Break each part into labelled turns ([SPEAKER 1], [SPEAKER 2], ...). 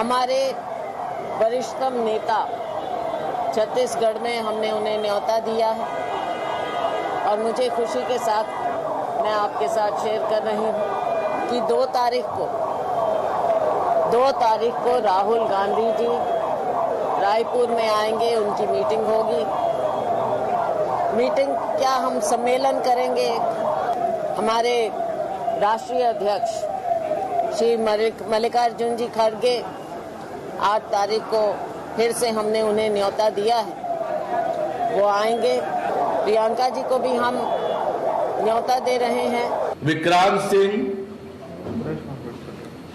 [SPEAKER 1] हमारे वरिष्ठतम नेता छत्तीसगढ़ में हमने उन्हें न्योता दिया है और मुझे खुशी के साथ मैं आपके साथ शेयर कर रही हूँ कि 2 तारीख को राहुल गांधी जी रायपुर में आएंगे, उनकी मीटिंग होगी। मीटिंग क्या, हम सम्मेलन करेंगे। हमारे राष्ट्रीय अध्यक्ष श्री मल्लिकार्जुन जी खड़गे 8 तारीख को फिर से हमने उन्हें न्योता दिया है, वो आएंगे। प्रियंका जी को भी हम न्योता दे रहे हैं।
[SPEAKER 2] विक्रांत सिंह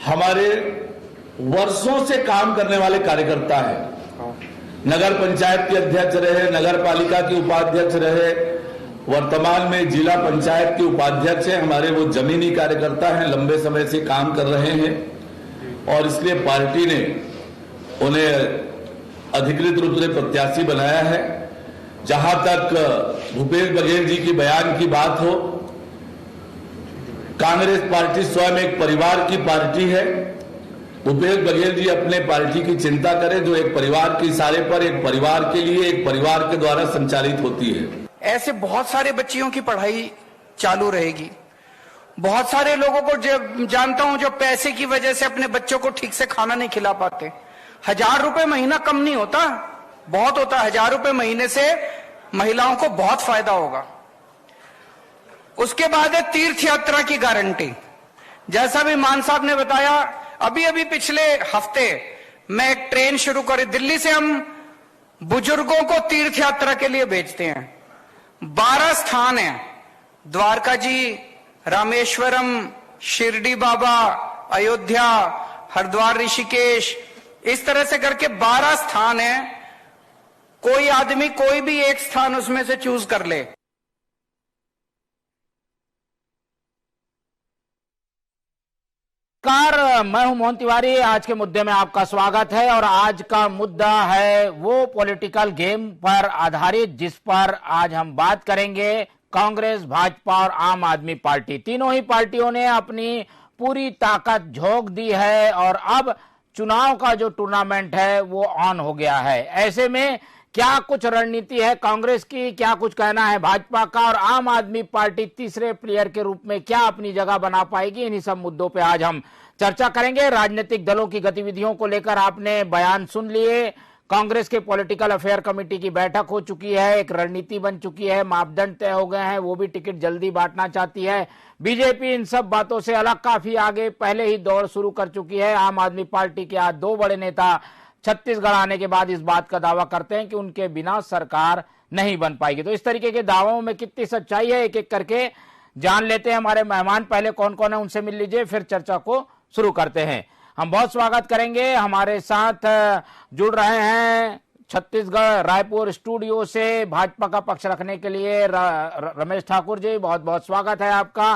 [SPEAKER 2] हमारे वर्षों से काम करने वाले कार्यकर्ता हैं। नगर पंचायत के अध्यक्ष रहे, नगर पालिका के उपाध्यक्ष रहे, वर्तमान में जिला पंचायत के उपाध्यक्ष हैं। हमारे वो जमीनी कार्यकर्ता हैं, लंबे समय से काम कर रहे हैं और इसलिए पार्टी ने उन्हें अधिकृत रूप से प्रत्याशी बनाया है। जहां तक भूपेश बघेल जी की बयान की बात हो, कांग्रेस पार्टी स्वयं एक परिवार की पार्टी है। भूपेश बघेल जी अपने पार्टी की चिंता करें जो एक परिवार के इशारे पर, एक परिवार के लिए, एक परिवार के द्वारा संचालित होती है।
[SPEAKER 3] ऐसे बहुत सारे बच्चियों की पढ़ाई चालू रहेगी। बहुत सारे लोगों को जानता हूं जो पैसे की वजह से अपने बच्चों को ठीक से खाना नहीं खिला पाते। 1000 रुपए महीना कम नहीं होता, बहुत होता। 1000 रुपए महीने से महिलाओं को बहुत फायदा होगा। उसके बाद है तीर्थ यात्रा की गारंटी। जैसा भी मान साहब ने बताया, अभी पिछले हफ्ते मैं एक ट्रेन शुरू करी। दिल्ली से हम बुजुर्गों को तीर्थ यात्रा के लिए भेजते हैं। 12 स्थान हैं, द्वारका जी, रामेश्वरम, शिरडी बाबा, अयोध्या, हरिद्वार, ऋषिकेश, इस तरह से करके 12 स्थान हैं। कोई आदमी कोई भी एक स्थान उसमें से चूज कर ले।
[SPEAKER 4] मैं हूं मोहन तिवारी। आज के मुद्दे में आपका स्वागत है और आज का मुद्दा है वो पॉलिटिकल गेम पर आधारित जिस पर आज हम बात करेंगे। कांग्रेस, भाजपा और आम आदमी पार्टी, तीनों ही पार्टियों ने अपनी पूरी ताकत झोंक दी है और अब चुनाव का जो टूर्नामेंट है वो ऑन हो गया है। ऐसे में क्या कुछ रणनीति है कांग्रेस की, क्या कुछ कहना है भाजपा का और आम आदमी पार्टी तीसरे प्लेयर के रूप में क्या अपनी जगह बना पाएगी, इन्हीं सब मुद्दों पे आज हम चर्चा करेंगे। राजनीतिक दलों की गतिविधियों को लेकर आपने बयान सुन लिए। कांग्रेस के पॉलिटिकल अफेयर कमेटी की बैठक हो चुकी है, एक रणनीति बन चुकी है, मापदंड तय हो गए हैं, वो भी टिकट जल्दी बांटना चाहती है। बीजेपी इन सब बातों से अलग काफी आगे पहले ही दौड़ शुरू कर चुकी है। आम आदमी पार्टी के आज 2 बड़े नेता छत्तीसगढ़ आने के बाद इस बात का दावा करते हैं कि उनके बिना सरकार नहीं बन पाएगी। तो इस तरीके के दावों में कितनी सच्चाई है, एक एक करके जान लेते हैं। हमारे मेहमान पहले कौन कौन है उनसे मिल लीजिए, फिर चर्चा को शुरू करते हैं। हम बहुत स्वागत करेंगे, हमारे साथ जुड़ रहे हैं छत्तीसगढ़ रायपुर स्टूडियो से भाजपा का पक्ष रखने के लिए रमेश ठाकुर जी, बहुत बहुत स्वागत है आपका।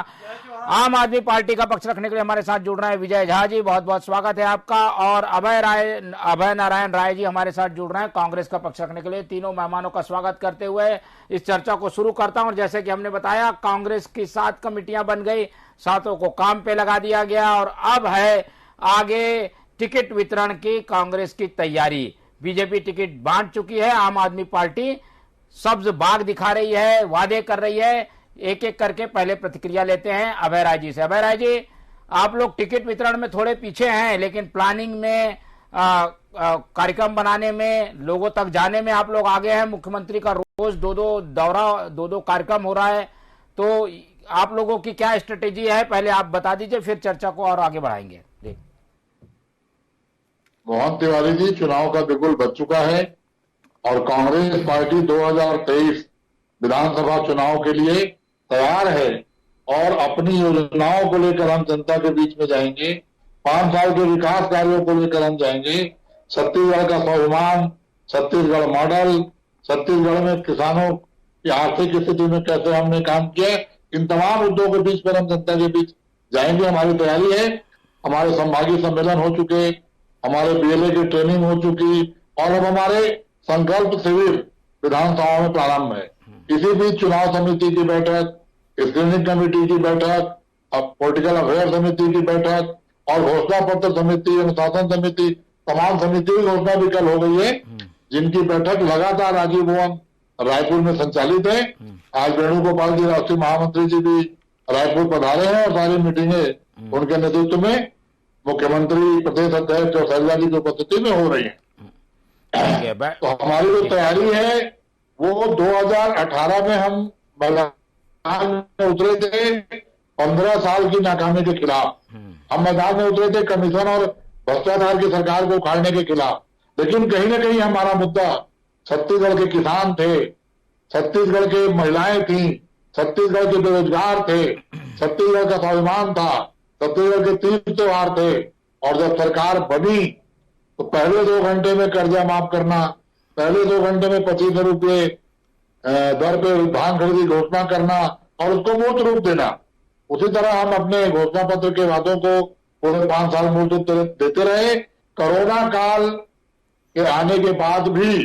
[SPEAKER 4] आम आदमी पार्टी का पक्ष रखने के लिए हमारे साथ जुड़ रहे हैं विजय झा जी, बहुत बहुत स्वागत है आपका। और अभय नारायण राय जी हमारे साथ जुड़ रहे हैं कांग्रेस का पक्ष रखने के लिए। तीनों मेहमानों का स्वागत करते हुए इस चर्चा को शुरू करता हूं। जैसे कि हमने बताया, कांग्रेस की 7 कमेटियां बन गई, 7 को काम पे लगा दिया गया और अब है आगे टिकट वितरण की कांग्रेस की तैयारी। बीजेपी टिकट बांट चुकी है, आम आदमी पार्टी सब्ज बाग दिखा रही है, वादे कर रही है। एक एक करके पहले प्रतिक्रिया लेते हैं अभय राय जी से। अभय राय जी, आप लोग टिकट वितरण में थोड़े पीछे हैं, लेकिन प्लानिंग में, कार्यक्रम बनाने में, लोगों तक जाने में आप लोग आगे हैं। मुख्यमंत्री का रोज 2-2 दौरा, 2-2 कार्यक्रम हो रहा है, तो आप लोगों की क्या स्ट्रेटेजी है, पहले आप बता दीजिए, फिर चर्चा को और आगे बढ़ाएंगे।
[SPEAKER 5] मोहन तिवारी जी, चुनाव का बिल्कुल बच चुका है और कांग्रेस पार्टी 2023 विधानसभा चुनाव के लिए तैयार है और अपनी योजनाओं को लेकर हम जनता के बीच में जाएंगे। 5 साल के विकास कार्यों को लेकर हम जाएंगे। छत्तीसगढ़ का स्वाभिमान, छत्तीसगढ़ मॉडल, छत्तीसगढ़ में किसानों की आर्थिक स्थिति में कैसे हमने काम किया, इन तमाम मुद्दों के बीच पर हम जनता के बीच जाएंगे। हमारी तैयारी है, हमारे संभागीय सम्मेलन हो चुके, हमारे बीएलए की ट्रेनिंग हो चुकी और अब हमारे संकल्प शिविर विधानसभा में प्रारंभ है। इसी बीच चुनाव समिति की बैठक, स्क्रीनिंग कमेटी की बैठक, अब पॉलिटिकल अफेयर समिति की बैठक और घोषणा पत्र समिति, अनुशासन समिति, तमाम समितियों की घोषणा भी कल हो गई है, जिनकी बैठक लगातार राजीव भवन रायपुर में संचालित है। आज वेणुगोपाल जी राष्ट्रीय महामंत्री जी भी रायपुर पधारे हैं और सारी मीटिंगें उनके नेतृत्व में मुख्यमंत्री, प्रदेश अध्यक्ष और शैलजा जी की उपस्थिति में हो रही है। तो हमारी जो तैयारी है वो 2018 में हम मैदान में उतरे थे 15 साल की नाकामी के खिलाफ। हम मैदान में उतरे थे कमीशन और भ्रष्टाचार की सरकार को उखाड़ने के खिलाफ। लेकिन कहीं ना कहीं हमारा मुद्दा छत्तीसगढ़ के किसान थे, छत्तीसगढ़ के महिलाएं थी, छत्तीसगढ़ के बेरोजगार थे, छत्तीसगढ़ का स्वाभिमान था, छत्तीसगढ़ के तीज त्योहार थे। और जब सरकार बनी तो पहले 2 घंटे में कर्जा माफ करना, पहले 2 घंटे में 25 रुपये दर पे धान खरीदी घोषणा करना और उसको मूर्त रूप देना। उसी तरह हम अपने घोषणा पत्र के वादों को पूरे 5 साल मूर्त रूप देते रहे। कोरोना काल के आने के बाद भी,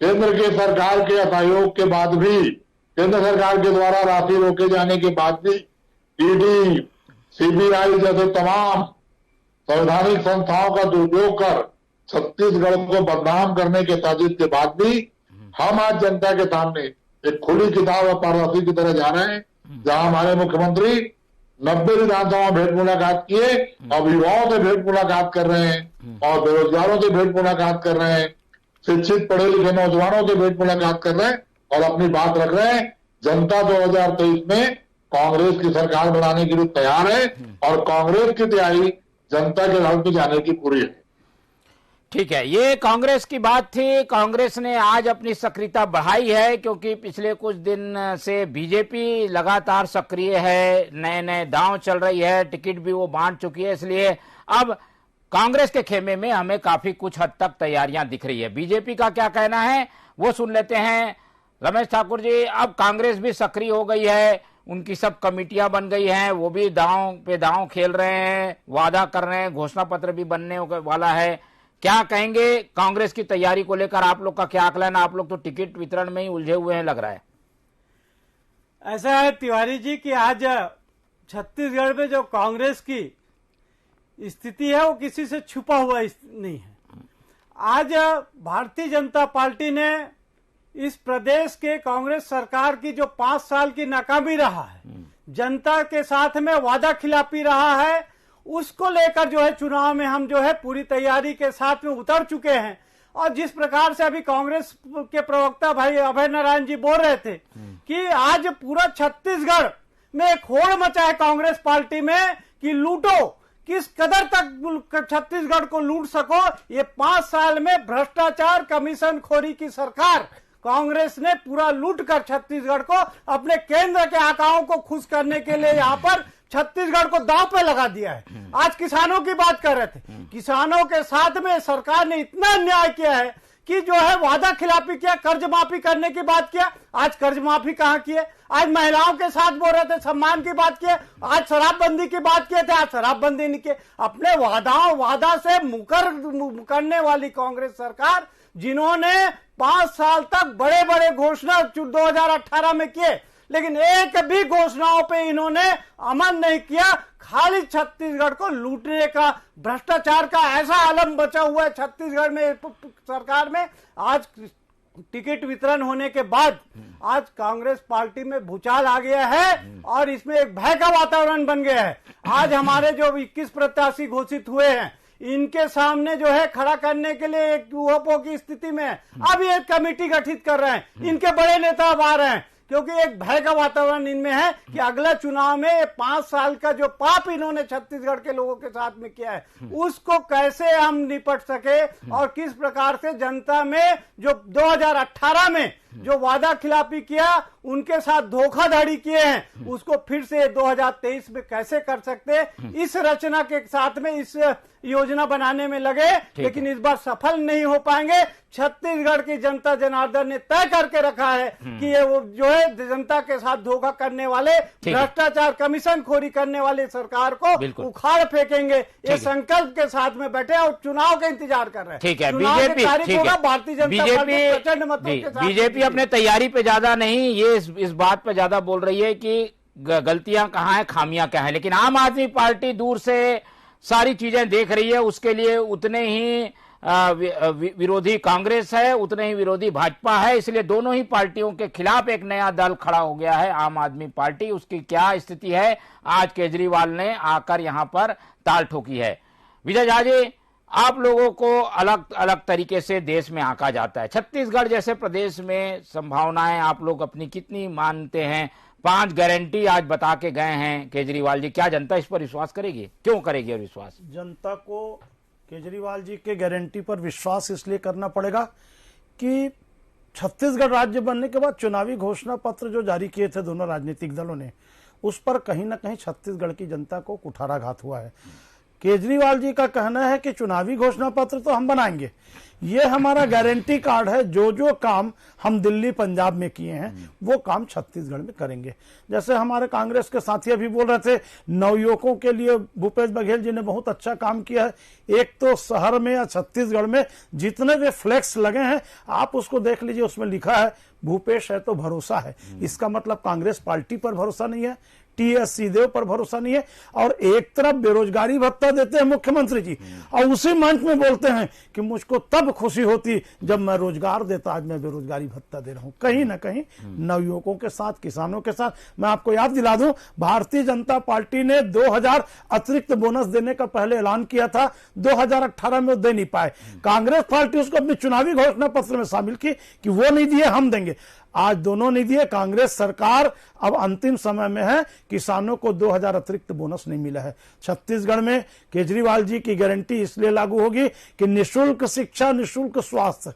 [SPEAKER 5] केंद्र के सरकार के असहयोग के बाद भी, केंद्र सरकार के द्वारा राशि रोके जाने के बाद भी, ईडी, सीबीआई जैसे तमाम संवैधानिक संस्थाओं का दुरुपयोग कर छत्तीसगढ़ को बदनाम करने के साजिश के बाद भी हम आज जनता के सामने एक खुली किताब और पारदर्शी की तरह जा रहे हैं, जहां हमारे मुख्यमंत्री 90 विधानसभा भेंट मुलाकात किए, अब युवाओं से भेंट मुलाकात कर रहे हैं और बेरोजगारों से भेंट मुलाकात कर रहे हैं, शिक्षित पढ़े लिखे नौजवानों से भेंट मुलाकात कर रहे हैं और अपनी बात रख रहे हैं। जनता 2023 में कांग्रेस की सरकार बनाने के लिए तैयार है और कांग्रेस की तैयारी जनता के राह पे जाने की पूरी है।
[SPEAKER 4] ठीक है, ये कांग्रेस की बात थी। कांग्रेस ने आज अपनी सक्रियता बढ़ाई है क्योंकि पिछले कुछ दिन से बीजेपी लगातार सक्रिय है, नए नए दांव चल रही है, टिकट भी वो बांट चुकी है, इसलिए अब कांग्रेस के खेमे में हमें काफी कुछ हद तक तैयारियां दिख रही है। बीजेपी का क्या कहना है वो सुन लेते हैं। रमेश ठाकुर जी, अब कांग्रेस भी सक्रिय हो गई है, उनकी सब कमेटियां बन गई हैं, वो भी दांव पे दांव खेल रहे हैं, वादा कर रहे हैं, घोषणा पत्र भी बनने वाला है। क्या कहेंगे कांग्रेस की तैयारी को लेकर? आप लोग का क्या आकलन? आप लोग तो टिकट वितरण में ही उलझे हुए हैं लग रहा है।
[SPEAKER 6] ऐसा है तिवारी जी कि आज छत्तीसगढ़ में जो कांग्रेस की स्थिति है वो किसी से छुपा हुआ नहीं है। आज भारतीय जनता पार्टी ने इस प्रदेश के कांग्रेस सरकार की जो 5 साल की नाकामी रहा है, जनता के साथ में वादा खिलाफी रहा है, उसको लेकर जो है चुनाव में हम जो है पूरी तैयारी के साथ में उतर चुके हैं। और जिस प्रकार से अभी कांग्रेस के प्रवक्ता भाई अभय नारायण जी बोल रहे थे कि आज पूरा छत्तीसगढ़ में एक होड़ मचा है कांग्रेस पार्टी में कि लूटो, किस कदर तक छत्तीसगढ़ को लूट सको। ये 5 साल में भ्रष्टाचार, कमीशन खोरी की सरकार कांग्रेस ने पूरा लूट कर छत्तीसगढ़ को अपने केंद्र के आकाओं को खुश करने के लिए यहाँ पर छत्तीसगढ़ को दांव पे लगा दिया है। आज किसानों की बात कर रहे थे, किसानों के साथ में सरकार ने इतना अन्याय किया है कि जो है वादा खिलाफी किया, कर्ज माफी करने की बात किया, आज कर्ज माफी कहाँ की है। आज महिलाओं के साथ बोल रहे थे सम्मान की बात किए, आज शराबबंदी की बात किए थे, आज शराबबंदी नहीं किए। अपने वादा से मुकरने वाली कांग्रेस सरकार, जिन्होंने 5 साल तक बड़े बड़े घोषणा 2018 में किए, लेकिन एक भी घोषणाओं पे इन्होंने अमल नहीं किया। खाली छत्तीसगढ़ को लूटने का, भ्रष्टाचार का ऐसा आलम बचा हुआ है छत्तीसगढ़ में सरकार में। आज टिकट वितरण होने के बाद आज कांग्रेस पार्टी में भूचाल आ गया है और इसमें एक भय का वातावरण बन गया है। आज हमारे जो 21 प्रत्याशी घोषित हुए हैं, इनके सामने जो है खड़ा करने के लिए एक ऊहापोह की स्थिति में अब ये कमेटी गठित कर रहे हैं। इनके बड़े नेता अब आ रहे हैं क्योंकि एक भय का वातावरण इनमें है कि अगला चुनाव में 5 साल का जो पाप इन्होंने छत्तीसगढ़ के लोगों के साथ में किया है, उसको कैसे हम निपट सके और किस प्रकार से जनता में जो 2018 में जो वादा खिलाफी किया, उनके साथ धोखाधड़ी किए हैं, उसको फिर से 2023 में कैसे कर सकते, इस रचना के साथ में इस योजना बनाने में लगे। लेकिन इस बार सफल नहीं हो पाएंगे। छत्तीसगढ़ की जनता जनार्दन ने तय करके रखा है कि ये वो जो है जनता के साथ धोखा करने वाले, भ्रष्टाचार, कमीशन खोरी करने वाले सरकार को उखाड़ फेंकेंगे। ये संकल्प के साथ में बैठे और चुनाव का इंतजार कर रहे हैं।
[SPEAKER 4] ठीक है, बीजेपी,
[SPEAKER 6] भारतीय जनता पार्टी प्रचंड मतों के साथ,
[SPEAKER 4] बीजेपी अपने तैयारी पे ज्यादा नहीं, ये इस बात पे ज्यादा बोल रही है कि गलतियां कहाँ हैं, खामियां क्या हैं। लेकिन आम आदमी पार्टी दूर से सारी चीजें देख रही है, उसके लिए उतने ही विरोधी कांग्रेस है, उतने ही विरोधी भाजपा है। इसलिए दोनों ही पार्टियों के खिलाफ एक नया दल खड़ा हो गया है, आम आदमी पार्टी। उसकी क्या स्थिति है, आज केजरीवाल ने आकर यहां पर ताल ठोकी है। विजय झा जी, आप लोगों को अलग अलग तरीके से देश में आंका जाता है। छत्तीसगढ़ जैसे प्रदेश में संभावनाएं आप लोग अपनी कितनी मानते हैं? 5 गारंटी आज बता के गए हैं केजरीवाल जी, क्या जनता इस पर विश्वास करेगी? क्यों करेगी और विश्वास?
[SPEAKER 7] जनता को केजरीवाल जी के गारंटी पर विश्वास इसलिए करना पड़ेगा कि छत्तीसगढ़ राज्य बनने के बाद चुनावी घोषणा पत्र जो जारी किए थे दोनों राजनीतिक दलों ने, उस पर कहीं ना कहीं छत्तीसगढ़ की जनता को कुठाराघात हुआ है। केजरीवाल जी का कहना है कि चुनावी घोषणा पत्र तो हम बनाएंगे, ये हमारा गारंटी कार्ड है, जो जो काम हम दिल्ली पंजाब में किए हैं वो काम छत्तीसगढ़ में करेंगे। जैसे हमारे कांग्रेस के साथी अभी बोल रहे थे, नवयुवकों के लिए भूपेश बघेल जी ने बहुत अच्छा काम किया है। एक तो शहर में या छत्तीसगढ़ में जितने भी फ्लैक्स लगे हैं, आप उसको देख लीजिए, उसमें लिखा है भूपेश है तो भरोसा है। इसका मतलब कांग्रेस पार्टी पर भरोसा नहीं है, टीएस सिंहदेव पर भरोसा नहीं है। और एक तरफ बेरोजगारी भत्ता देते हैं मुख्यमंत्री जी, और उसी मंच में बोलते हैं कि मुझको तब खुशी होती जब मैं रोजगार देता, आज मैं बेरोजगारी भत्ता दे रहा हूं। कहीं ना कहीं नवयुवकों के साथ, किसानों के साथ। मैं आपको याद दिला दूं, भारतीय जनता पार्टी ने 2000 अतिरिक्त बोनस देने का पहले ऐलान किया था, 2018 में वो दे नहीं पाए। कांग्रेस पार्टी उसको अपनी चुनावी घोषणा पत्र में शामिल की कि वो नहीं दिए, हम देंगे। आज दोनों नहीं दिए। कांग्रेस सरकार अब अंतिम समय में है, किसानों को 2000 अतिरिक्त बोनस नहीं मिला है। छत्तीसगढ़ में केजरीवाल जी की गारंटी इसलिए लागू होगी कि निःशुल्क शिक्षा, निःशुल्क स्वास्थ्य,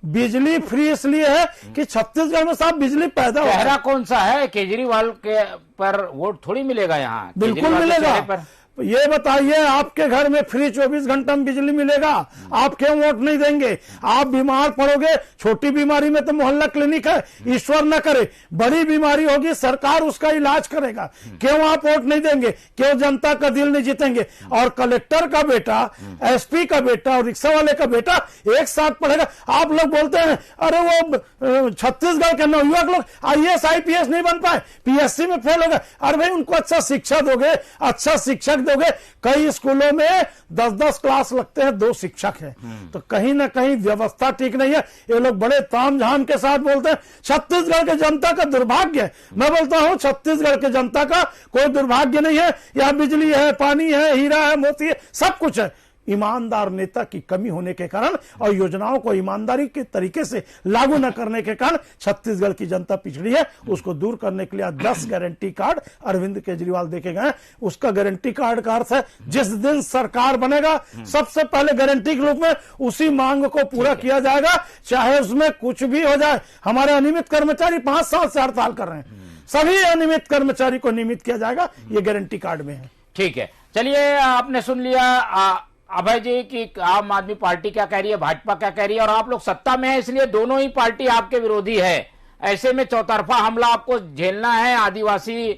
[SPEAKER 7] बिजली फ्री इसलिए है कि छत्तीसगढ़ में साहब बिजली पैदा हो।
[SPEAKER 4] चेहरा कौन सा है? केजरीवाल के पर वोट थोड़ी मिलेगा यहाँ?
[SPEAKER 7] बिल्कुल मिलेगा। ये बताइए, आपके घर में फ्री 24 घंटा में बिजली मिलेगा, आप क्यों वोट नहीं देंगे? आप बीमार पड़ोगे, छोटी बीमारी में तो मोहल्ला क्लिनिक है, ईश्वर न करे बड़ी बीमारी होगी, सरकार उसका इलाज करेगा, क्यों आप वोट नहीं देंगे? क्यों जनता का दिल नहीं जीतेंगे? और कलेक्टर का बेटा, एसपी का बेटा और रिक्शा वाले का बेटा एक साथ पढ़ेगा। आप लोग बोलते हैं अरे वो छत्तीसगढ़ के नवयुवक लोग IAS IPS नहीं बन पाए, PSC में फेल हो गए। अरे भाई, उनको अच्छा शिक्षा दोगे, अच्छा शिक्षक दोगे। कई स्कूलों में 10-10 क्लास लगते हैं, 2 शिक्षक हैं। तो कहीं ना कहीं व्यवस्था ठीक नहीं है। ये लोग बड़े तामझाम के साथ बोलते हैं छत्तीसगढ़ के जनता का दुर्भाग्य है। मैं बोलता हूं छत्तीसगढ़ के जनता का कोई दुर्भाग्य नहीं है। यहां बिजली है, पानी है, हीरा है, मोती है, सब कुछ है। ईमानदार नेता की कमी होने के कारण और योजनाओं को ईमानदारी के तरीके से लागू न करने के कारण छत्तीसगढ़ की जनता पिछड़ी है। उसको दूर करने के लिए 10 गारंटी कार्ड अरविंद केजरीवाल देके गए। उसका गारंटी कार्ड का अर्थ है जिस दिन सरकार बनेगा सबसे पहले गारंटी के रूप में उसी मांग को पूरा किया जाएगा, चाहे उसमें कुछ भी हो जाए। हमारे अनियमित कर्मचारी 5 साल से हड़ताल कर रहे हैं, सभी अनियमित कर्मचारी को नियमित किया जाएगा, ये गारंटी कार्ड में है।
[SPEAKER 4] ठीक है, चलिए आपने सुन लिया अभय जी की आम आदमी पार्टी क्या कह रही है, भाजपा क्या कह रही है, और आप लोग सत्ता में है इसलिए दोनों ही पार्टी आपके विरोधी है। ऐसे में चौतरफा हमला आपको झेलना है। आदिवासी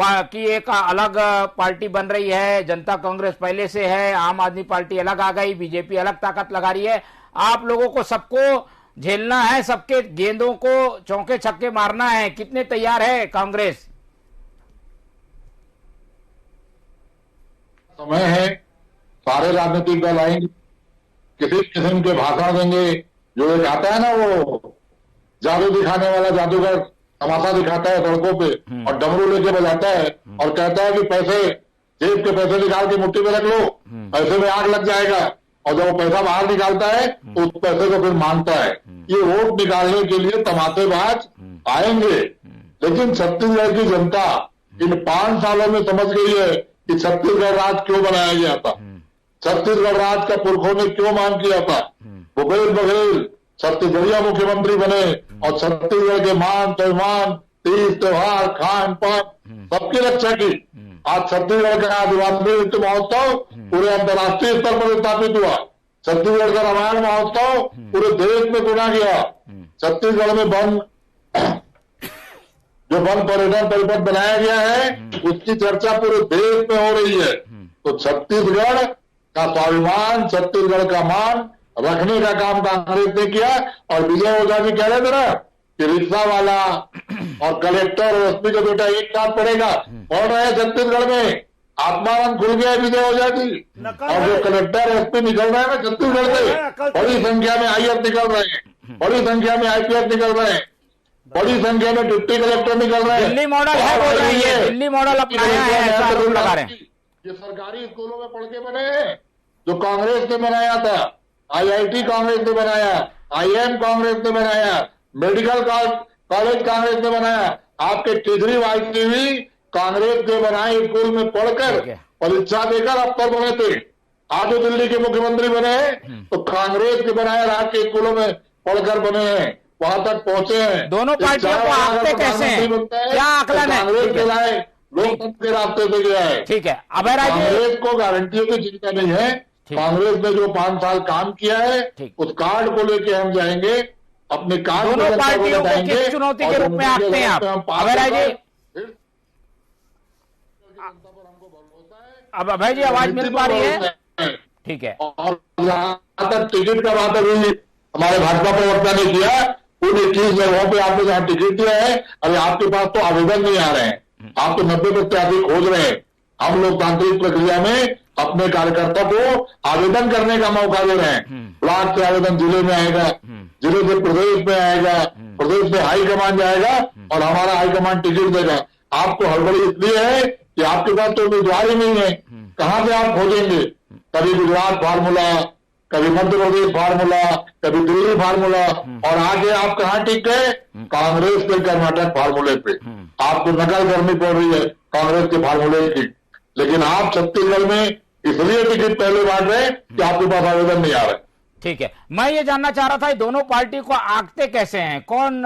[SPEAKER 4] की एक अलग पार्टी बन रही है, जनता कांग्रेस पहले से है, आम आदमी पार्टी अलग आ गई, बीजेपी अलग ताकत लगा रही है। आप लोगों को सबको झेलना है, सबके गेंदों को चौके छक्के मारना है। कितने तैयार है कांग्रेस?
[SPEAKER 5] समय है, सारे राजनीतिक दल आएंगे, किसी किस्म के भाषण देंगे। जो एक आता है ना वो जादू दिखाने वाला जादूगर, तमाशा दिखाता है सड़कों पे और डमरू लेके बजाता है और कहता है कि पैसे, जेब के पैसे निकाल के मुट्ठी में रख लो, पैसे में आग लग जाएगा। और जब वो पैसा बाहर निकालता है तो उस पैसे को फिर मांगता है। ये वोट निकालने के लिए तमाशेबाज आएंगे। लेकिन छत्तीसगढ़ की जनता इन 5 सालों में समझ गई है कि छत्तीसगढ़ राज्य क्यों बनाया गया था, छत्तीसगढ़ राज्य का पुरखों ने क्यों मांग किया था। भूपेश बघेल छत्तीसगढ़िया मुख्यमंत्री बने और छत्तीसगढ़ के मान त्योहार, तीज त्योहार, खान पान सबकी रक्षा की। आज छत्तीसगढ़ का आदिवासी नृत्य महोत्सव पूरे अंतर्राष्ट्रीय स्तर पर स्थापित हुआ। छत्तीसगढ़ का रामायण महोत्सव पूरे देश में सुना गया। छत्तीसगढ़ में जो वन पर्यटन परिषद बनाया गया है उसकी चर्चा पूरे देश में हो रही है। तो छत्तीसगढ़ का स्वाभिमान, छत्तीसगढ़ का मान रखने का काम कांग्रेस ने किया। और विजय ओझा जी कह रहे थे ना कि रिक्शा वाला और कलेक्टर और एसपी का बेटा एक साथ पड़ेगा, पढ़ रहे हैं छत्तीसगढ़ में। आत्मानंद खुल गया विजय ओझा जी। और जो कलेक्टर एसपी निकल रहे हैं ना छत्तीसगढ़ से, बड़ी संख्या में आईएएस निकल रहे हैं, बड़ी संख्या में आईपीएस निकल रहे हैं, बड़ी संख्या में डिप्टी कलेक्टर निकल रहे हैं।
[SPEAKER 4] दिल्ली मॉडल है बोल रही है, दिल्ली मॉडल अपनाया है, ऐसा आरोप लगा रहे हैं।
[SPEAKER 5] ये सरकारी स्कूलों में पढ़ के बने हैं, जो कांग्रेस ने बनाया था। आईआईटी कांग्रेस ने बनाया, आईएम कांग्रेस ने बनाया, मेडिकल कॉलेज कांग्रेस ने बनाया। आपके केजरीवाल जी भी कांग्रेस के बनाए स्कूल में पढ़कर परीक्षा देकर अफसर बने थे। आज वो दिल्ली के मुख्यमंत्री बने हैं तो कांग्रेस के बनाए राज्य के स्कूलों में पढ़कर बने हैं, वहां तक पहुंचे हैं।
[SPEAKER 4] दोनों पार्टियों को आंकते कैसे हैं, क्या आकलन है?
[SPEAKER 5] कांग्रेस के लाए लोकतंत्र के रास्ते से गया है।
[SPEAKER 4] ठीक है, अभय राय जी,
[SPEAKER 5] कांग्रेस को गारंटियों की चिंता नहीं है। कांग्रेस ने जो 5 साल काम किया है उस कार्ड को लेके हम जाएंगे, अपने कार्ड
[SPEAKER 4] दोनों पार्टियों को किस चुनौती के रूप में आंकते हैं आप? अभय राय जी, अब अभय जी आवाज मिल पा रही है? ठीक है।
[SPEAKER 5] और जहां तक टिकट का बात अभी हमारे भाजपा प्रवक्ता ने किया, उन 21 जगहों पे आपने जहां टिकट दिया है, अरे आपके पास तो आवेदन नहीं आ रहे हैं, आप तो 90 प्रत्याशी खोज रहे हैं। हम लोकतांत्रिक प्रक्रिया में अपने कार्यकर्ता को आवेदन करने का मौका दे रहे हैं। ब्लॉक से आवेदन जिले में आएगा, जिले से प्रदेश में आएगा, प्रदेश में हाईकमान जाएगा और हमारा हाईकमान टिकट देगा। आपको हड़बड़ी इसलिए है कि आपके पास तो उम्मीदवार ही नहीं है, कहां से आप खोजेंगे? कभी गुजरात फार्मूला, कभी मध्य प्रदेश फार्मूला, कभी दिल्ली फार्मूला, और आगे आप कहां टिक गए? कांग्रेस के कर्नाटक फार्मूले पे। आपको नकल करनी पड़ रही है कांग्रेस के फार्मूले की, लेकिन आप छत्तीसगढ़ में इसलिए टिकट पहले बांट रहे कि आपके पास आवेदन नहीं आ रहे।
[SPEAKER 4] ठीक है, मैं ये जानना चाह रहा था दोनों पार्टी को आंकते कैसे हैं, कौन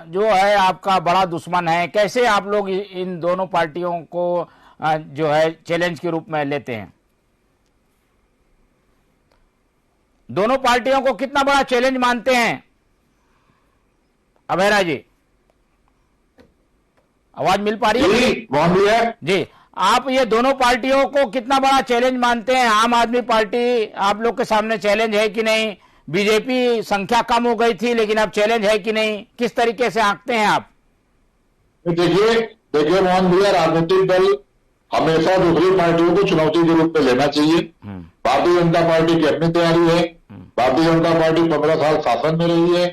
[SPEAKER 4] जो है आपका बड़ा दुश्मन है, कैसे आप लोग इन दोनों पार्टियों को जो है चैलेंज के रूप में लेते हैं? दोनों पार्टियों को कितना बड़ा चैलेंज मानते हैं? अभय राय जी, आवाज मिल पा रही है? जी, आप ये दोनों पार्टियों को कितना बड़ा चैलेंज मानते हैं? आम आदमी पार्टी आप लोग के सामने चैलेंज है कि नहीं? बीजेपी संख्या कम हो गई थी लेकिन अब चैलेंज है कि नहीं? किस तरीके से आंकते हैं आप?
[SPEAKER 5] देखिए मोहन भैया, राजनीतिक दल हमेशा दूसरी पार्टियों को चुनौती के रूप में लेना चाहिए। भारतीय जनता पार्टी की अपनी तैयारी है। भारतीय जनता पार्टी 15 साल शासन में रही है।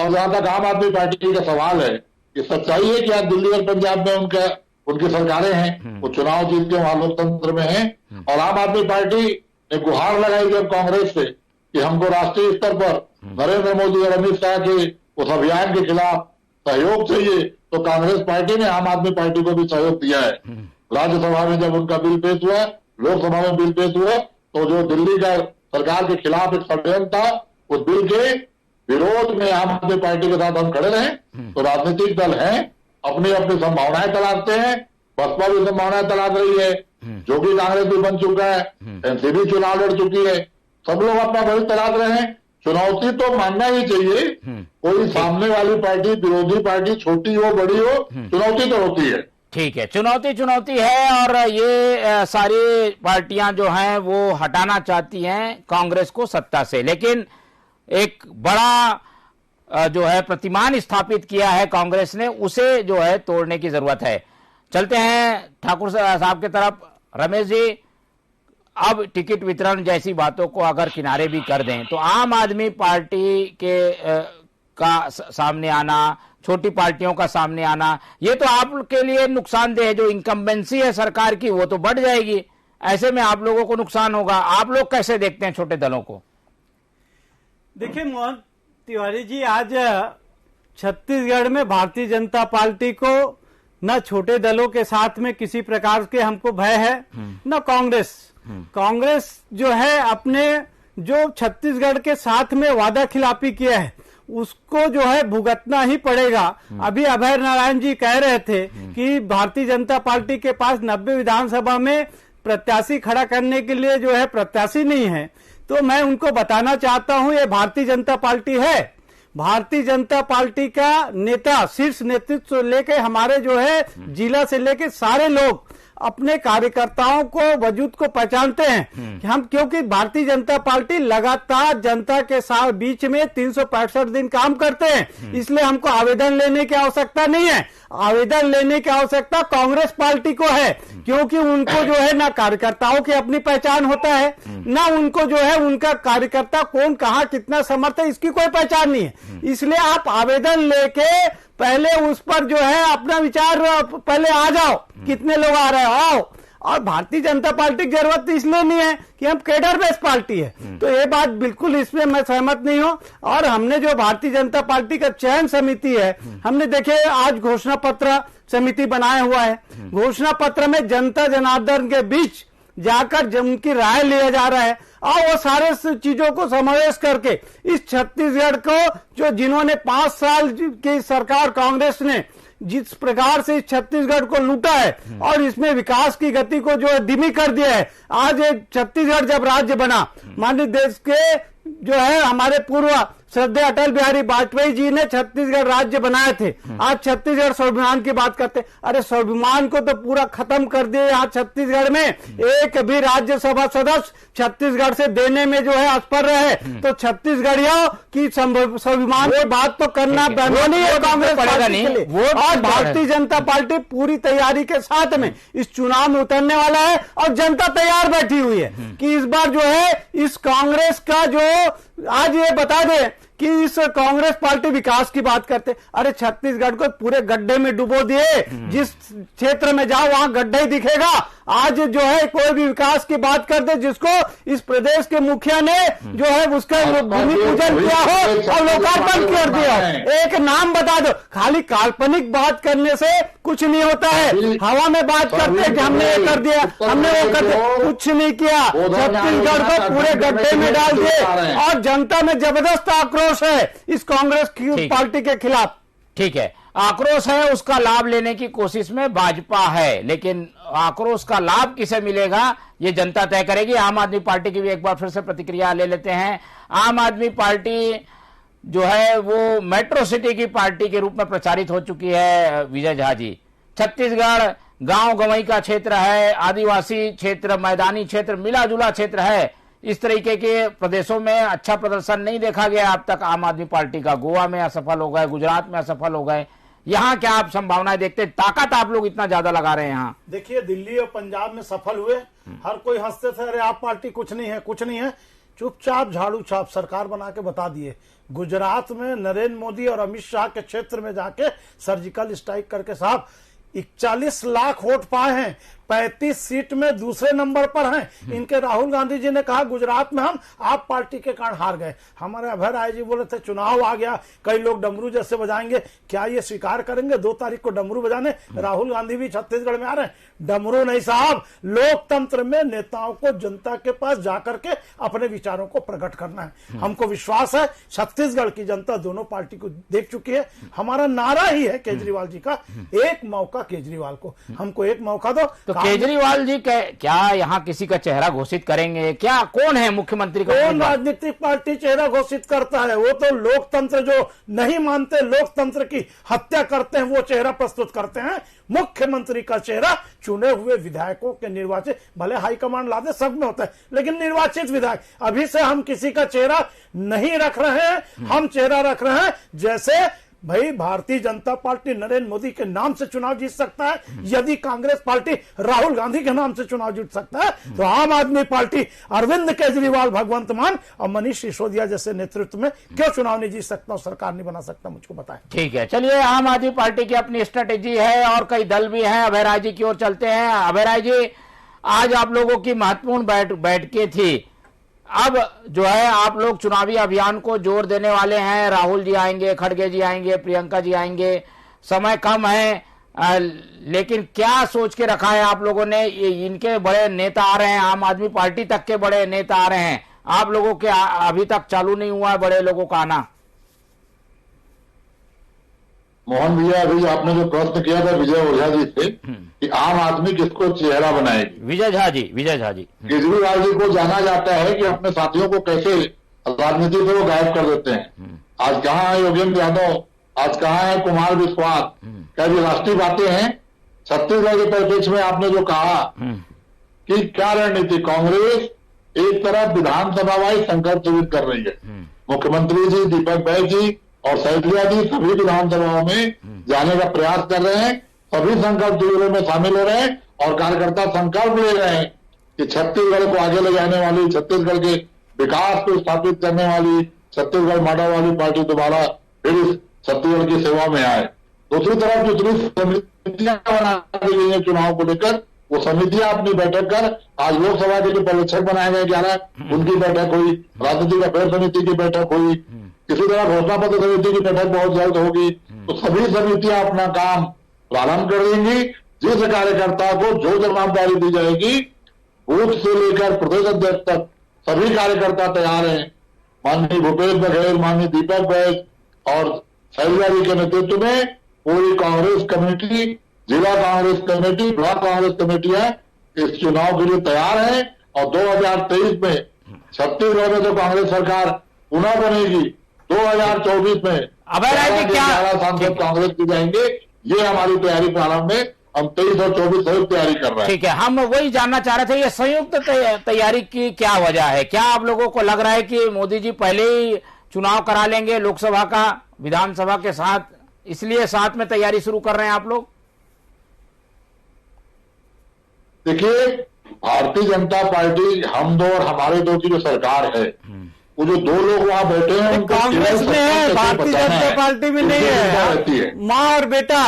[SPEAKER 5] और जहां तक आम आदमी पार्टी का सवाल है, ये सच्चाई है कि आज दिल्ली और पंजाब में उनकी सरकारें हैं, वो चुनाव जीत के वहां लोकतंत्र में हैं। और आम आदमी पार्टी ने गुहार लगाई जब कांग्रेस से कि हमको राष्ट्रीय स्तर पर नरेंद्र मोदी और अमित शाह के उस अभियान के खिलाफ सहयोग चाहिए, तो कांग्रेस पार्टी ने आम आदमी पार्टी को भी सहयोग दिया है। राज्यसभा में जब उनका बिल पेश हुआ, लोकसभा में बिल पेश हुआ, तो जो दिल्ली का सरकार के खिलाफ एक षड्यंत्र था, उस बिल के विरोध में आम आदमी पार्टी के साथ हम खड़े रहे। तो राजनीतिक दल हैं, अपनी अपनी संभावनाएं तलाशते हैं। बसपा भी संभावनाएं तलाश रही है, जो कि कांग्रेस भी बन चुका है, एनसीपी चुनाव लड़ चुकी है, सब लोग अपना भविष्य तलाश रहे हैं। चुनौती तो मानना ही चाहिए, कोई सामने वाली पार्टी, विरोधी पार्टी छोटी हो बड़ी हो, चुनौती तो होती है।
[SPEAKER 4] ठीक है, चुनौती है और ये सारी पार्टियां जो हैं वो हटाना चाहती हैं कांग्रेस को सत्ता से, लेकिन एक बड़ा जो है प्रतिमान स्थापित किया है कांग्रेस ने, उसे जो है तोड़ने की जरूरत है। चलते हैं ठाकुर साहब की तरफ। रमेश जी, अब टिकट वितरण जैसी बातों को अगर किनारे भी कर दें तो आम आदमी पार्टी के का सामने आना, छोटी पार्टियों का सामने आना, ये तो आपके लिए नुकसानदेह है। जो इनकम्बेंसी है सरकार की वो तो बढ़ जाएगी, ऐसे में आप लोगों को नुकसान होगा। आप लोग कैसे देखते हैं छोटे दलों को?
[SPEAKER 6] देखिए मोहन तिवारी जी, आज छत्तीसगढ़ में भारतीय जनता पार्टी को न छोटे दलों के साथ में किसी प्रकार के हमको भय है, न कांग्रेस जो है अपने जो छत्तीसगढ़ के साथ में वादा खिलाफी किया है उसको जो है भुगतना ही पड़ेगा। अभी अभय नारायण जी कह रहे थे कि भारतीय जनता पार्टी के पास 90 विधानसभा में प्रत्याशी खड़ा करने के लिए जो है प्रत्याशी नहीं है, तो मैं उनको बताना चाहता हूं ये भारतीय जनता पार्टी है। भारतीय जनता पार्टी का नेता, शीर्ष नेतृत्व लेके हमारे जो है जिला से लेके सारे लोग अपने कार्यकर्ताओं को वजूद को पहचानते हैं कि हम, क्योंकि भारतीय जनता पार्टी लगातार जनता के साथ बीच में 365 दिन काम करते हैं, इसलिए हमको आवेदन लेने की आवश्यकता नहीं है। आवेदन लेने की आवश्यकता कांग्रेस पार्टी को है, क्योंकि उनको जो है ना कार्यकर्ताओं की अपनी पहचान होता है, ना उनको जो है उनका कार्यकर्ता कौन कहां कितना समर्थ है इसकी कोई पहचान नहीं है। इसलिए आप आवेदन लेके पहले उस पर जो है अपना विचार पहले आ जाओ, कितने लोग आ रहे हो आओ। और भारतीय जनता पार्टी की जरूरत इसलिए नहीं है कि हम कैडर बेस्ड पार्टी है, तो ये बात बिल्कुल इसमें मैं सहमत नहीं हूं। और हमने जो भारतीय जनता पार्टी का चयन समिति है, हमने देखे आज घोषणा पत्र समिति बनाया हुआ है। घोषणा पत्र में जनता जनार्दन के बीच जाकर उनकी राय लिया जा रहा है, और वो सारे चीजों को समावेश करके इस छत्तीसगढ़ को जो जिन्होंने 5 साल की सरकार कांग्रेस ने जिस प्रकार से इस छत्तीसगढ़ को लूटा है और इसमें विकास की गति को जो धीमी कर दिया है, आज छत्तीसगढ़ जब राज्य बना, माननीय देश के जो है हमारे पूर्व श्रद्धेय अटल बिहारी वाजपेयी जी ने छत्तीसगढ़ राज्य बनाए थे। आज छत्तीसगढ़ स्वाभिमान की बात करते, अरे स्वाभिमान को तो पूरा खत्म कर दिए। यहाँ छत्तीसगढ़ में एक भी राज्यसभा सदस्य छत्तीसगढ़ से देने में जो है असफल रहे, तो छत्तीसगढ़ियों की स्वाभिमान की बात तो करना नहीं है कांग्रेस पार्टी के लिए। और भारतीय जनता पार्टी पूरी तैयारी के साथ में इस चुनाव में उतरने वाला है, और जनता तैयार बैठी हुई है कि इस बार जो है इस कांग्रेस का जो आज ये बता दे कि इस कांग्रेस पार्टी विकास की बात करते, अरे छत्तीसगढ़ को पूरे गड्ढे में डुबो दिए, जिस क्षेत्र में जाओ वहां गड्ढा ही दिखेगा। आज जो है कोई भी विकास की बात कर दे, जिसको इस प्रदेश के मुखिया ने जो है उसका भूमि पूजन किया हो और लोकार्पण कर दिया हो, एक नाम बता दो। खाली काल्पनिक बात करने से कुछ नहीं होता है, हवा में बात करते कि हमने ये कर दिया हमने वो कर दिया, कुछ नहीं किया। छत्तीसगढ़ को पूरे गड्ढे में डाल दिए, और जनता में जबरदस्त आक्रोश है इस कांग्रेस की पार्टी के खिलाफ।
[SPEAKER 4] ठीक है, आक्रोश है, उसका लाभ लेने की कोशिश में भाजपा है, लेकिन आक्रोश का लाभ किसे मिलेगा ये जनता तय करेगी। आम आदमी पार्टी की भी एक बार फिर से प्रतिक्रिया ले लेते हैं। आम आदमी पार्टी जो है वो मेट्रो सिटी की पार्टी के रूप में प्रचारित हो चुकी है। विजय झा जी, छत्तीसगढ़ गांव गंवई का क्षेत्र है, आदिवासी क्षेत्र, मैदानी क्षेत्र, मिला जुला क्षेत्र है। इस तरीके के प्रदेशों में अच्छा प्रदर्शन नहीं देखा गया अब तक आम आदमी पार्टी का। गोवा में असफल हो गए, गुजरात में असफल हो गए, यहाँ क्या आप संभावनाएं देखते हैं? ताकत आप लोग इतना ज्यादा लगा रहे हैं यहाँ।
[SPEAKER 7] देखिए, दिल्ली और पंजाब में सफल हुए, हर कोई हंसते थे, अरे आप पार्टी कुछ नहीं है, कुछ नहीं है, चुपचाप झाड़ू छाप सरकार बना के बता दिए। गुजरात में नरेंद्र मोदी और अमित शाह के क्षेत्र में जाके सर्जिकल स्ट्राइक करके साहब 41 लाख वोट पाए हैं, 35 सीट में दूसरे नंबर पर हैं। इनके राहुल गांधी जी ने कहा गुजरात में हम आप पार्टी के कारण हार गए। हमारे अभय राय जी बोले थे चुनाव आ गया, कई लोग डमरू जैसे बजाएंगे, क्या ये स्वीकार करेंगे 2 तारीख को डमरू बजाने? राहुल गांधी भी छत्तीसगढ़ में आ रहे हैं। डमरू नहीं साहब, लोकतंत्र में नेताओं को जनता के पास जाकर के अपने विचारों को प्रकट करना है। हमको विश्वास है छत्तीसगढ़ की जनता दोनों पार्टी को देख चुकी है। हमारा नारा ही है केजरीवाल जी का, एक मौका केजरीवाल को, हमको एक मौका दो।
[SPEAKER 4] तो केजरीवाल जी क्या यहाँ किसी का चेहरा घोषित करेंगे? क्या कौन है मुख्यमंत्री का?
[SPEAKER 7] कौन राजनीतिक पार्टी चेहरा घोषित करता है? वो तो लोकतंत्र जो नहीं मानते, लोकतंत्र की हत्या करते हैं, वो चेहरा प्रस्तुत करते हैं। मुख्यमंत्री का चेहरा चुने हुए विधायकों के निर्वाचित, भले हाईकमांड ला दे, सब में होता है, लेकिन निर्वाचित विधायक। अभी से हम किसी का चेहरा नहीं रख रहे हैं, हम चेहरा रख रहे हैं जैसे भाई भारतीय जनता पार्टी नरेंद्र मोदी के नाम से चुनाव जीत सकता है, यदि कांग्रेस पार्टी राहुल गांधी के नाम से चुनाव जीत सकता है, तो आम आदमी पार्टी अरविंद केजरीवाल, भगवंत मान और मनीष सिसोदिया जैसे नेतृत्व में क्यों चुनाव नहीं जीत सकता और सरकार नहीं बना सकता? मुझको बताएं।
[SPEAKER 4] ठीक है, चलिए, आम आदमी पार्टी की अपनी स्ट्रेटेजी है और कई दल भी हैं। अभय राय जी की ओर चलते हैं। अभय राय जी, आज आप लोगों की महत्वपूर्ण बैठकें थी, अब जो है आप लोग चुनावी अभियान को जोर देने वाले हैं। राहुल जी आएंगे, खड़गे जी आएंगे, प्रियंका जी आएंगे, समय कम है, लेकिन क्या सोच के रखा है आप लोगों ने? इनके बड़े नेता आ रहे हैं, आम आदमी पार्टी तक के बड़े नेता आ रहे हैं, आप लोगों के अभी तक चालू नहीं हुआ है बड़े लोगों का आना?
[SPEAKER 5] मोहन भैया, अभी आपने जो प्रश्न किया था विजय ओझा जी से कि आम आदमी किसको चेहरा बनाएगी,
[SPEAKER 4] विजय झा जी
[SPEAKER 5] केजरीवाल जी को जाना जाता है कि अपने साथियों को कैसे राजनीति से वो गायब कर देते हैं। आज कहाँ है योगेंद्र यादव, आज कहाँ है कुमार विश्वास? क्या ये राष्ट्रीय बातें हैं? छत्तीसगढ़ के परिप्रेक्ष्य में आपने जो कहा कि क्या रणनीति, कांग्रेस एक तरफ विधानसभा वाइज संकल्प सिद्ध कर रही है, मुख्यमंत्री जी, दीपक बैज जी और सैजलिया जी सभी विधानसभाओं में जाने का प्रयास कर रहे हैं, सभी संकल्प शिविरों में शामिल हो रहे हैं और कार्यकर्ता संकल्प ले रहे हैं कि छत्तीसगढ़ को आगे ले जाने वाली, छत्तीसगढ़ के विकास को स्थापित करने वाली छत्तीसगढ़ मॉडल वाली पार्टी दोबारा फिर इस छत्तीसगढ़ की सेवा में आए। दूसरी तरफ जितनी समितियां बना दी गई है चुनाव को लेकर, वो समितियां अपनी बैठक कर, आज लोकसभा के जो पर्यवेक्षक बनाए गए 11 उनकी बैठक हुई, राजनीतिक अफेयर समिति की बैठक हुई, इसी तरह घोषणा पत्र समिति की बैठक बहुत जल्द होगी। तो सभी समितियां अपना काम प्रारंभ कर देंगी। जिस कार्यकर्ता को जो जवाबदारी दी जाएगी, बूथ से लेकर प्रदेश अध्यक्ष तक सभी कार्यकर्ता तैयार हैं। माननीय भूपेश बघेल, माननीय दीपक बैज और सैजलिया जी के नेतृत्व में पूरी कांग्रेस कमेटी, जिला कांग्रेस कमेटी, ब्लॉक कांग्रेस कमेटियां इस चुनाव के लिए तैयार है। और 2023 में छत्तीसगढ़ में तो कांग्रेस सरकार पुनः बनेगी, 2024 में
[SPEAKER 4] अभय राय जी क्या
[SPEAKER 5] सांसद कांग्रेस की जाएंगे। ये हमारी तैयारी प्रारंभ में, हम 23 और 24 संयुक्त तैयारी कर रहे हैं।
[SPEAKER 4] ठीक है, हम वही जानना चाह रहे थे, ये संयुक्त तैयारी की क्या वजह है? क्या आप लोगों को लग रहा है कि मोदी जी पहले ही चुनाव करा लेंगे लोकसभा का विधानसभा के साथ, इसलिए साथ में तैयारी शुरू कर रहे हैं आप लोग?
[SPEAKER 5] देखिए, भारतीय जनता पार्टी, हम दो और हमारे दो की जो सरकार है, वो जो दो लोग वहां बैठे हैं
[SPEAKER 6] कांग्रेस में है, भारतीय जनता पार्टी में नहीं है। माँ और बेटा,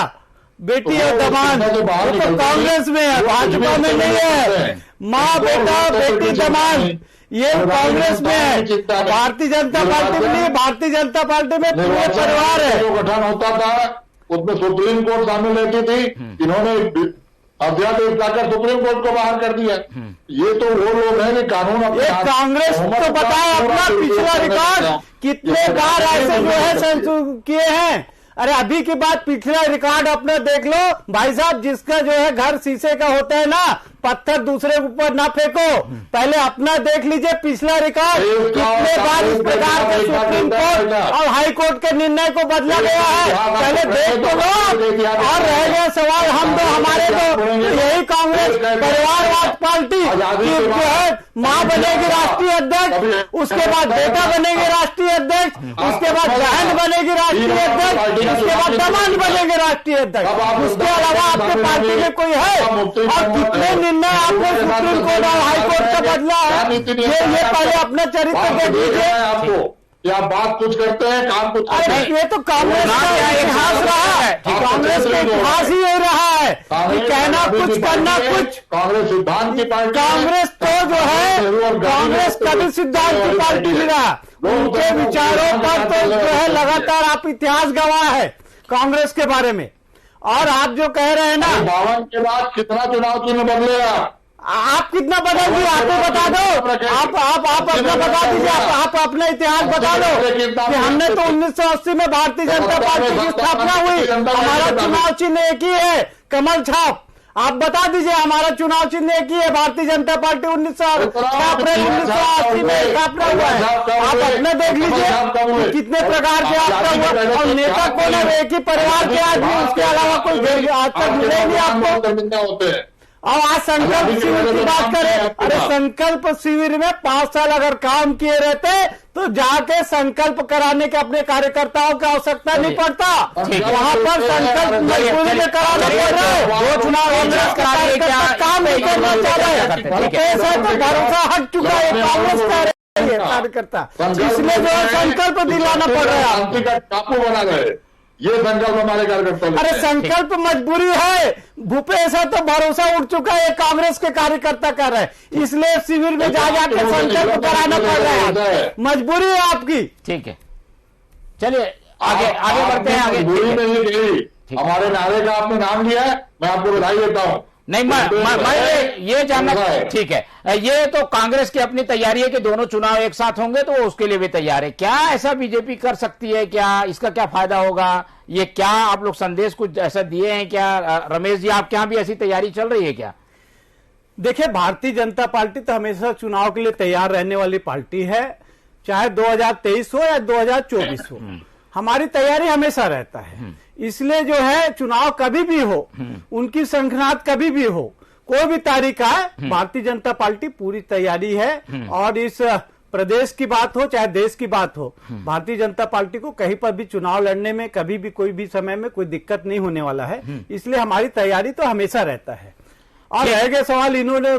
[SPEAKER 6] बेटी और दमाद तो कांग्रेस में है, भाजपा में नहीं है। माँ, बेटा, बेटी, दमाद ये कांग्रेस में है, भारतीय जनता पार्टी में नहीं है। भारतीय जनता पार्टी में पूरे परिवार है।
[SPEAKER 5] जो गठन होता था उसमें सुप्रीम कोर्ट शामिल रहती थी, इन्होंने अध्यादेश लाकर सुप्रीम कोर्ट को बाहर कर दिया। ये तो वो लोग हैं कि कानून अपने
[SPEAKER 6] कांग्रेस तो बताए अपना पिछला रिकॉर्ड कितने बार ऐसे जो है किए हैं। अरे अभी की बात पिछला रिकॉर्ड अपना देख लो भाई साहब, जिसका जो है घर शीशे का होता है ना, पत्थर दूसरे के ऊपर ना फेंको, पहले अपना देख लीजिए पिछला रिकॉर्ड, कितने बार इस प्रकार के सुप्रीम कोर्ट और हाई कोर्ट के निर्णय को बदला गया है। पहले देख तो लो। और रह गया सवाल हम दो, हमारे दो, यही कांग्रेस परिवारवाद पार्टी जो है माँ बनेगी राष्ट्रीय अध्यक्ष, उसके बाद बेटा बनेगी राष्ट्रीय अध्यक्ष, उसके बाद बहन बनेगी राष्ट्रीय अध्यक्ष, उसके बाद दामाद बनेंगे राष्ट्रीय अध्यक्ष। उसके अलावा आपके पार्टी में कोई है? और कितने निर्णय आपने सुप्रीम कोर्ट और हाई कोर्ट का बदला है, ये पहले अपना चरित्र देख लीजिए।
[SPEAKER 5] आपको या बात कुछ करते हैं, काम कुछ करते हैं।
[SPEAKER 6] ये तो कांग्रेस का इतिहास रहा है, कांग्रेस का इतिहास ही ये रहा है कि कहना कुछ करना कुछ।
[SPEAKER 5] कांग्रेस सिद्धांत की पार्टी,
[SPEAKER 6] कांग्रेस तो जो है कांग्रेस कभी सिद्धांत की पार्टी नहीं रहा। उनके विचारों पर तो जो है लगातार आप इतिहास गवाह है कांग्रेस के बारे में। और आप जो कह रहे हैं ना
[SPEAKER 5] 52 के बाद कितना चुनाव चिन्ह बदलेगा,
[SPEAKER 6] आप कितना बदल दिए आप ही बता दो। आप अपना बता दीजिए, आप अपना इतिहास बता दो कि हमने तो 1980 में भारतीय जनता पार्टी की स्थापना हुई, हमारा चुनाव चिन्ह एक ही है, कमल छाप। आप बता दीजिए, हमारा चुनाव चिन्ह एक ही है, भारतीय जनता पार्टी 1980 में स्थापना हुआ है। आप अपना देख लीजिए कितने प्रकार के आपका हुआ। और नेता कौन है? एक ही परिवार के आदमी, उसके अलावा कोई आज तक मिले नहीं आपको।
[SPEAKER 5] होते हैं।
[SPEAKER 6] और आज संकल्प शिविर की बात करें, अरे संकल्प शिविर में 5 साल अगर काम किए रहते तो जाके संकल्प कराने के अपने कार्यकर्ताओं की आवश्यकता नहीं पड़ता। वहां पर संकल्प मजबूरी में कराना पड़ रहा है। दो चुनाव काम नहीं करना चाह रहे हैं, तो भरोसा हट चुका है कांग्रेस का कार्यकर्ता, इसमें जो है संकल्प दिलाना पड़ रहा है।
[SPEAKER 5] शांति का टापू बना रहे, ये संकल्प हमारे कार्यकर्ता।
[SPEAKER 6] अरे संकल्प मजबूरी है, भूपेश है तो भरोसा उठ चुका है, कांग्रेस के कार्यकर्ता कर रहे हैं, इसलिए शिविर में जा जाकर संकल्प कराना पड़ रहा है। मजबूरी है आपकी।
[SPEAKER 4] ठीक है, चलिए आगे बढ़ते हैं। आगे
[SPEAKER 5] मजबूरी नहीं गई, हमारे नारे का आपने नाम लिया है, मैं आपको बधाई देता हूँ।
[SPEAKER 4] नहीं, मैं ये जानना, ठीक है, ये तो कांग्रेस की अपनी तैयारी है कि दोनों चुनाव एक साथ होंगे तो वो उसके लिए भी तैयार है। क्या ऐसा बीजेपी कर सकती है? क्या इसका क्या फायदा होगा? ये क्या आप लोग संदेश कुछ ऐसा दिए हैं क्या? रमेश जी, आपके यहाँ भी ऐसी तैयारी चल रही है क्या?
[SPEAKER 6] देखिए, भारतीय जनता पार्टी तो हमेशा चुनाव के लिए तैयार रहने वाली पार्टी है, चाहे 2023 हो या 2024 हो। हमारी तैयारी हमेशा रहता है। इसलिए जो है चुनाव कभी भी हो, उनकी संख्यात कभी भी हो, कोई भी तारीख आए, भारतीय जनता पार्टी पूरी तैयारी है। और इस प्रदेश की बात हो चाहे देश की बात हो, भारतीय जनता पार्टी को कहीं पर भी चुनाव लड़ने में कभी भी कोई भी समय में कोई दिक्कत नहीं होने वाला है। इसलिए हमारी तैयारी तो हमेशा रहता है। और रह गए सवाल, इन्होंने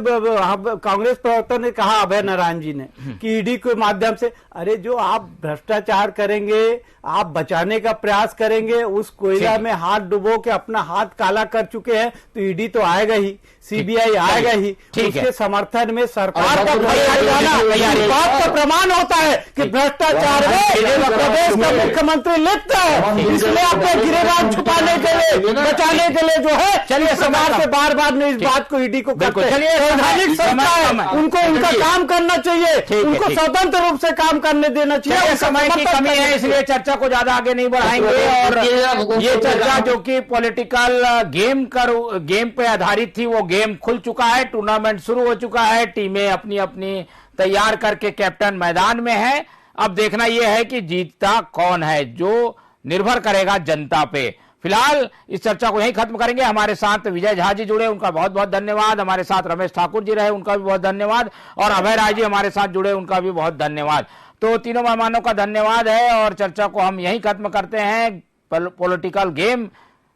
[SPEAKER 6] कांग्रेस प्रवक्ता ने कहा, अभय नारायण जी ने, कि ईडी के माध्यम से, अरे जो आप भ्रष्टाचार करेंगे, आप बचाने का प्रयास करेंगे, उस कोयला में हाथ डुबो के अपना हाथ काला कर चुके हैं, तो ईडी तो आएगा ही, सीबीआई आएगा ही। उसके समर्थन में सरकार का बात का प्रमाण होता है कि भ्रष्टाचार में प्रदेश का मुख्यमंत्री लिप्त है। इसलिए अपने गिरेबान छुपाने के लिए, बचाने के लिए जो है, चलिए सरकार से बार बार इस बात को ईडी को करते हैं। संवैधानिक संस्था है, उनको उनका काम करना चाहिए, उनको स्वतंत्र रूप से काम करने देना चाहिए।
[SPEAKER 4] समय की कमी है, इसलिए चर्चा को ज्यादा आगे नहीं बढ़ाएंगे। और ये चर्चा जो कि पॉलिटिकल गेम पे आधारित थी, वो गेम खुल चुका है, टूर्नामेंट शुरू हो चुका है, टीमें अपनी अपनी तैयार करके कैप्टन मैदान में है। अब देखना यह है कि जीतता कौन है, जो निर्भर करेगा जनता पे। फिलहाल इस चर्चा को यहीं खत्म करेंगे। हमारे साथ विजय झा जी जुड़े, उनका बहुत बहुत धन्यवाद। हमारे साथ रमेश ठाकुर जी रहे, उनका भी बहुत धन्यवाद। और अभय राय जी हमारे साथ जुड़े, उनका भी बहुत धन्यवाद। तो तीनों मेहमानों का धन्यवाद है और चर्चा को हम यहीं खत्म करते हैं। पॉलिटिकल गेम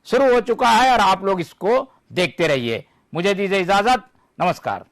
[SPEAKER 4] शुरू हो चुका है और आप लोग इसको देखते रहिए। मुझे दीजिए इजाजत, नमस्कार।